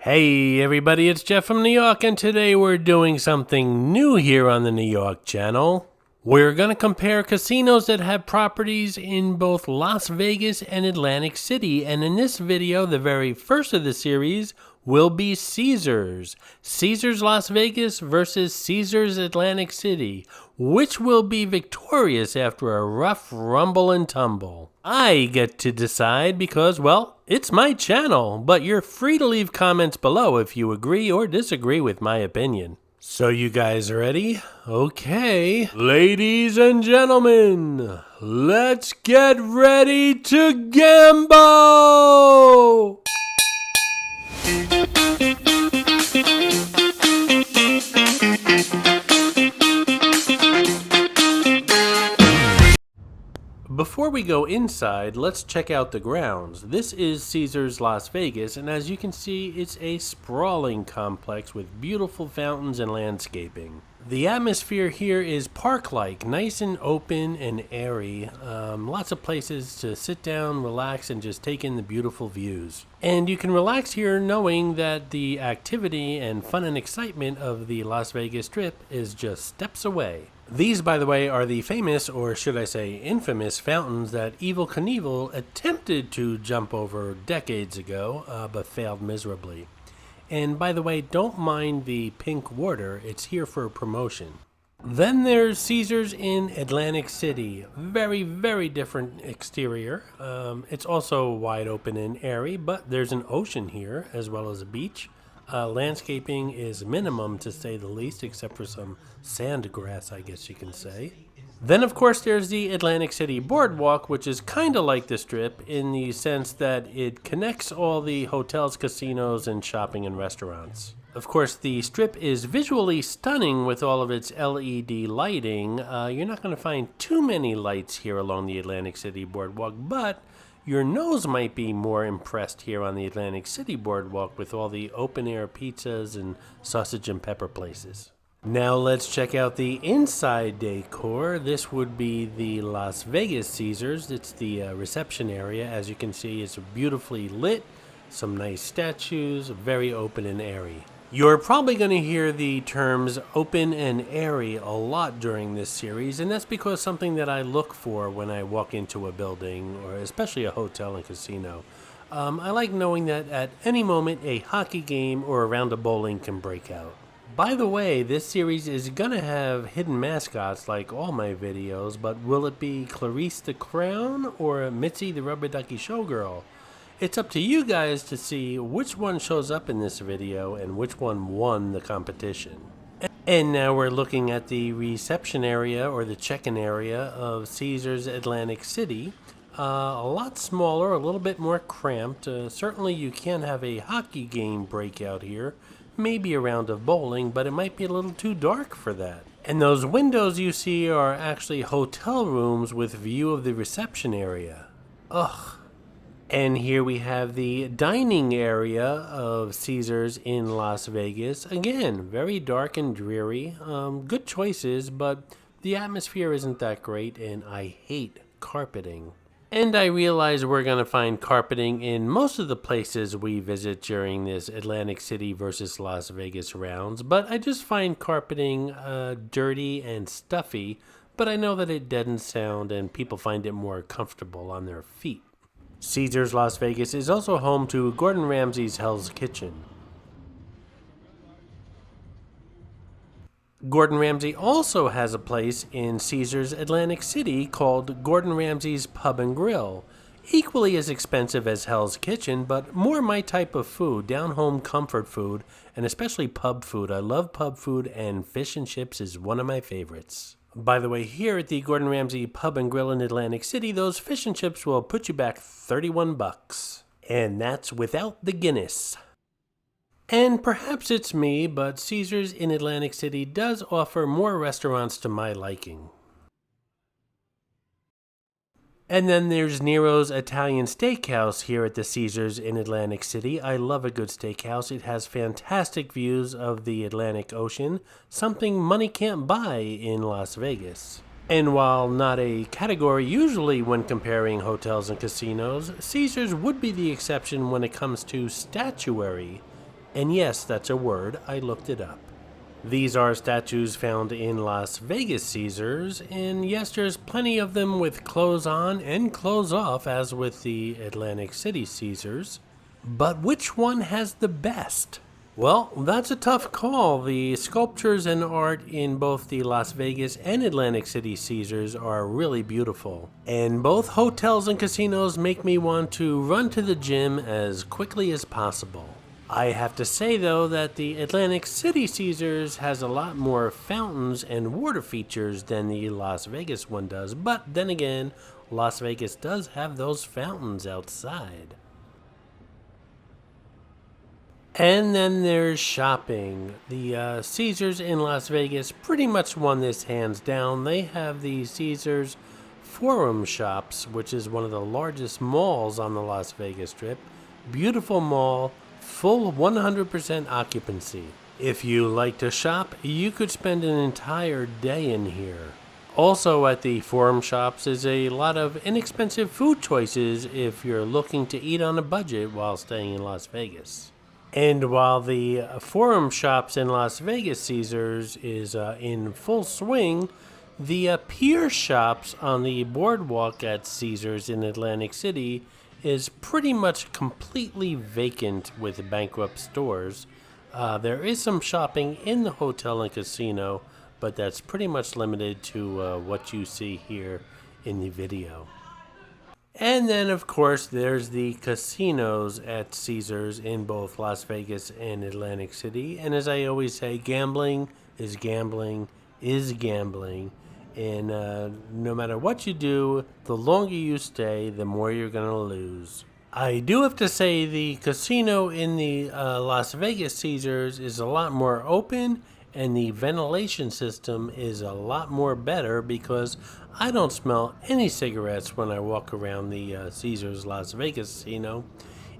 Hey everybody, it's Jeff from New York, and today we're doing something new here on the New York channel. We're going to compare casinos that have properties in both Las Vegas and Atlantic City, and in this video, the very first of the series will be Caesars. Caesars Las Vegas versus Caesars Atlantic City. Which will be victorious after a rough rumble and tumble? I get to decide because, well, it's my channel, but you're free to leave comments below if you agree or disagree with my opinion. So you guys ready? Okay. Ladies and gentlemen, let's get ready to gamble! Before we go inside, let's check out the grounds. This is Caesars Las Vegas, and as you can see, it's a sprawling complex with beautiful fountains and landscaping. The atmosphere here is park-like, nice and open and airy. Lots of places to sit down, relax, and just take in the beautiful views. And you can relax here knowing that the activity and fun and excitement of the Las Vegas Strip is just steps away. These, by the way, are the famous, or should I say infamous, fountains that Evel Knievel attempted to jump over decades ago, but failed miserably. And by the way, don't mind the pink water, it's here for promotion. Then there's Caesars in Atlantic City. Very, very different exterior. It's also wide open and airy, but there's an ocean here as well as a beach. Landscaping is minimum, to say the least, except for some sand grass, I guess you can say. Then, of course, there's the Atlantic City Boardwalk, which is kind of like the Strip in the sense that it connects all the hotels, casinos, and shopping and restaurants. Of course, the Strip is visually stunning with all of its LED lighting. You're not going to find too many lights here along the Atlantic City Boardwalk, but your nose might be more impressed here on the Atlantic City Boardwalk with all the open-air pizzas and sausage and pepper places. Now let's check out the inside decor. This would be the Las Vegas Caesars. It's the reception area. As you can see, it's beautifully lit, some nice statues, very open and airy. You're probably going to hear the terms open and airy a lot during this series, and that's because something that I look for when I walk into a building, or especially a hotel and casino. I like knowing that at any moment a hockey game or a round of bowling can break out. By the way, this series is going to have hidden mascots like all my videos, but will it be Clarice the Clown or Mitzi the Rubber Ducky Showgirl? It's up to you guys to see which one shows up in this video and which one won the competition. And now we're looking at the reception area or the check-in area of Caesars Atlantic City. A lot smaller, a little bit more cramped. Certainly you can have a hockey game breakout here, maybe a round of bowling, but it might be a little too dark for that. And those windows you see are actually hotel rooms with view of the reception area. Ugh. And here we have the dining area of Caesars in Las Vegas. Again, very dark and dreary. Good choices, but the atmosphere isn't that great, and I hate carpeting. And I realize we're going to find carpeting in most of the places we visit during this Atlantic City versus Las Vegas rounds, but I just find carpeting dirty and stuffy, but I know that it deadens sound and people find it more comfortable on their feet. Caesars Las Vegas is also home to Gordon Ramsay's Hell's Kitchen. Gordon Ramsay also has a place in Caesars Atlantic City called Gordon Ramsay's Pub and Grill. Equally as expensive as Hell's Kitchen, but more my type of food, down-home comfort food, and especially pub food. I love pub food, and fish and chips is one of my favorites. By the way, here at the Gordon Ramsay Pub and Grill in Atlantic City, those fish and chips will put you back 31 bucks. And that's without the Guinness. And perhaps it's me, but Caesars in Atlantic City does offer more restaurants to my liking. And then there's Neros Italian Steakhouse here at the Caesars in Atlantic City. I love a good steakhouse. It has fantastic views of the Atlantic Ocean, something money can't buy in Las Vegas. And while not a category usually when comparing hotels and casinos, Caesars would be the exception when it comes to statuary. And yes, that's a word, I looked it up. These are statues found in Las Vegas Caesars, and yes, there's plenty of them with clothes on and clothes off, as with the Atlantic City Caesars. But which one has the best? Well, that's a tough call. The sculptures and art in both the Las Vegas and Atlantic City Caesars are really beautiful. And both hotels and casinos make me want to run to the gym as quickly as possible. I have to say, though, that the Atlantic City Caesars has a lot more fountains and water features than the Las Vegas one does. But then again, Las Vegas does have those fountains outside. And then there's shopping. The Caesars in Las Vegas pretty much won this hands down. They have the Caesars Forum Shops, which is one of the largest malls on the Las Vegas Strip. Beautiful mall, full 100% occupancy. If you like to shop, you could spend an entire day in here. Also at the Forum Shops is a lot of inexpensive food choices if you're looking to eat on a budget while staying in Las Vegas. And while the Forum Shops in Las Vegas Caesars is in full swing, the Pier Shops on the boardwalk at Caesars in Atlantic City is pretty much completely vacant with bankrupt stores. There is some shopping in the hotel and casino, but that's pretty much limited to what you see here in the video. And then, of course, there's the casinos at Caesars in both Las Vegas and Atlantic City. And as I always say, gambling is gambling is gambling. And no matter what you do, the longer you stay, the more you're going to lose. I do have to say the casino in the Las Vegas Caesars is a lot more open, and the ventilation system is a lot more better because I don't smell any cigarettes when I walk around the Caesars Las Vegas Casino.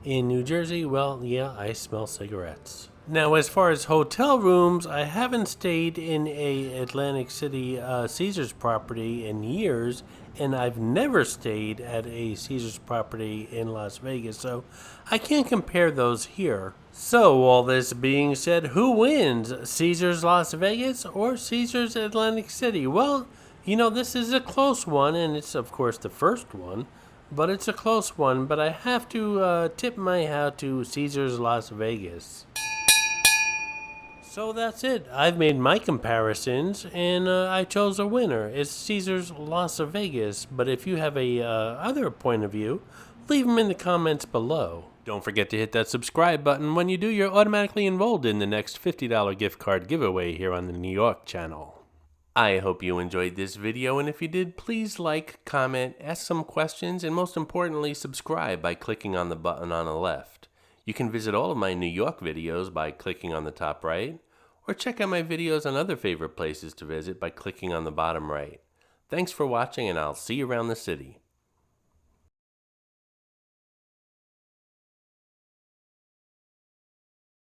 In New Jersey, well, yeah, I smell cigarettes. Now, as far as hotel rooms, I haven't stayed in a Atlantic City Caesars property in years, and I've never stayed at a Caesars property in Las Vegas, so I can't compare those here. So, all this being said, who wins? Caesars Las Vegas or Caesars Atlantic City? Well, you know, this is a close one, and it's, of course, the first one, but it's a close one, but I have to tip my hat to Caesars Las Vegas. So that's it. I've made my comparisons, and I chose a winner. It's Caesars Las Vegas, but if you have a other point of view, leave them in the comments below. Don't forget to hit that subscribe button. When you do, you're automatically enrolled in the next $50 gift card giveaway here on the New York channel. I hope you enjoyed this video, and if you did, please like, comment, ask some questions, and most importantly, subscribe by clicking on the button on the left. You can visit all of my New York videos by clicking on the top right, or check out my videos on other favorite places to visit by clicking on the bottom right. Thanks for watching, and I'll see you around the city.